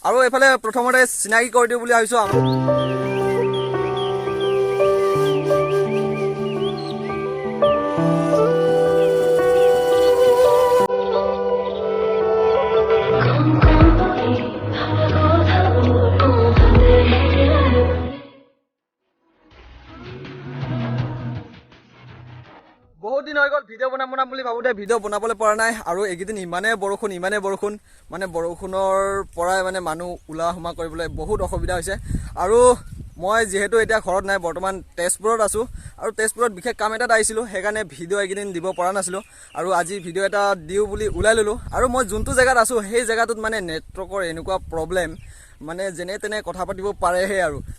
আৰু এফালে প্ৰথমতে চিনাকি কৰি দিওঁ বুলি ভাবিছোঁ। বহুত দিন হৈ গ'ল ভিডিঅ' বনাম বুলি ভাবোঁতে ভিডিঅ' বনাবলৈ পৰা নাই। আৰু এইকেইদিন ইমানেই বৰষুণ মানে বৰষুণৰ পৰাই মানে মানুহ ওলোৱা সোমোৱা কৰিবলৈ বহুত অসুবিধা হৈছে। আৰু মই যিহেতু এতিয়া ঘৰত নাই, বৰ্তমান তেজপুৰত আছোঁ। আৰু তেজপুৰত বিশেষ কাম এটাত আহিছিলোঁ, সেইকাৰণে ভিডিঅ' এইকেইদিন দিব পৰা নাছিলোঁ। আৰু আজি ভিডিঅ' এটা দিওঁ বুলি ওলাই ল'লোঁ। আৰু মই যোনটো জেগাত আছোঁ সেই জেগাটোত মানে নেটৱৰ্কৰ এনেকুৱা প্ৰব্লেম, মানে যেনে তেনে কথা পাতিব পাৰেহে।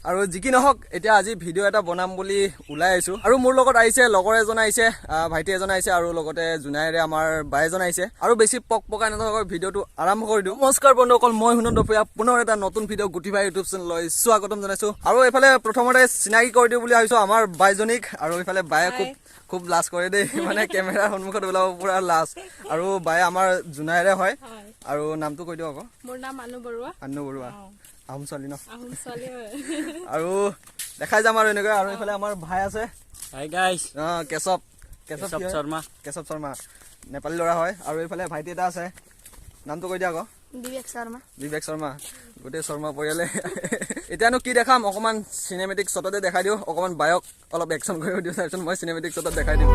আৰু যি কি নহওক, এতিয়া আজি ভিডিঅ' এটা বনাম বুলি ওলাই আহিছোঁ। আৰু মোৰ লগত আহিছে লগৰ এজন আহিছে, ভাইটি এজন আহিছে, আৰু লগতে জোনাইৰে আমাৰ বাই এজন আহিছে। আৰু বেছি পকাই নথকাকৈ ভিডিঅ'টো আৰম্ভ কৰি দিওঁ। নমস্কাৰ বন্ধুসকল, মই সুনন্দ ভূঞা পুনৰ এটা নতুন ভিডিঅ' গুটি ভাই ইউটিউব চেনেললৈ স্বাগতম জনাইছোঁ। আৰু এইফালে প্ৰথমতে চিনাকি কৰি দিওঁ বুলি ভাবিছোঁ আমাৰ বাইজনীক। আৰু এইফালে বায়ে খুব লাজ কৰে দেই, মানে কেমেৰাৰ সন্মুখত ওলাব পুৰা লাজ। আৰু বায়ে আমাৰ জোনাইৰে হয়। আৰু নামটো কৈ দিওঁ আকৌ। মোৰ নাম আনু বৰুৱা। আহোম ছোৱালী ন? আহোম ছোৱালী হয়। আৰু দেখাই যাম আৰু এনেকৈ। আৰু এইফালে আমাৰ ভাই আছে, হাই গাইস, কেশৱ শৰ্মা, নেপালী ল'ৰা হয়। আৰু এইফালে ভাইটি এটা আছে, নামটো কৈ দিয়া আকৌ। বিবেক শৰ্মা, গোটেই শৰ্মা পৰিয়ালে। এতিয়ানো কি দেখাম, অকণমান চিনেমেটিক শ্বটতে দেখাই দিওঁ, অকণমান বায়ক অলপ একশ্যন কৰিব দিওঁ, তাৰপিছত মই চিনেমেটিক শ্বটত দেখাই দিম।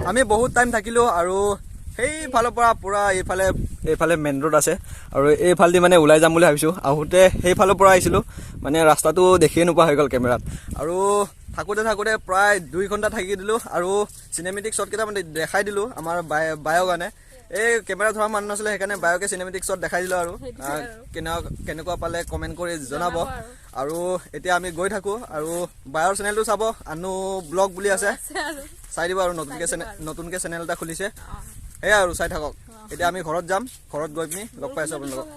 আমি বহুত টাইম থাকিলোঁ। আৰু সেইফালৰ পৰা পূৰা এইফালে মেইন ৰোড আছে। আৰু এইফালেদি মানে ওলাই যাম বুলি ভাবিছোঁ। আহোঁতে সেইফালৰ পৰা আহিছিলোঁ, মানে ৰাস্তাটো দেখিয়ে নোপোৱা হৈ গ'ল কেমেৰাত। আৰু থাকোঁতে প্ৰায় 2 ঘণ্টা থাকি দিলোঁ। আৰু চিনেমেটিক শ্বট কেইটামান দেখাই দিলোঁ আমাৰ বায়ৰ কাৰণে। এই কেমেৰা ধৰা মানুহ নাছিলে, সেইকাৰণে বায়কে চিনেমেটিক শ্বট দেখাই দিলোঁ। আৰু কেনেকুৱা পালে কমেণ্ট কৰি জনাব। আৰু এতিয়া আমি গৈ থাকোঁ। আৰু বায়ৰ চেনেলটো চাব, আনু ব্লগ বুলি আছে, চাই দিব। আৰু নতুনকৈ চেনেল এটা খুলিছে, সেয়াই আৰু চাই থাকক। এতিয়া আমি ঘৰত যাম, ঘৰত গৈ পিনি লগ পাই আছোঁ আপোনালোকক।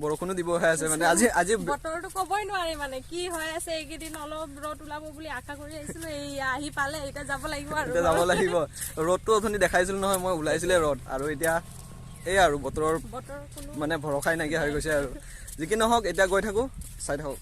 বৰষুণো দিব হৈ আছে, মানে আজি বতৰটো ক'বই নোৱাৰি মানে কি হৈ আছে। এইকেইদিন অলপ ৰ'দ ওলাব বুলি আশা কৰি আহিছিলোঁ, এই আহি পালে। এতিয়া যাব লাগিব আৰু। ৰ'দটো অথনি দেখাইছিলোঁ নহয়, মই ওলাইছিলে ৰ'দ। আৰু এতিয়া এই আৰু বতৰৰ মানে ভৰসাই নাইকিয়া হৈ গৈছে। আৰু যি কি নহওক, এতিয়া গৈ থাকোঁ, চাই থাকক।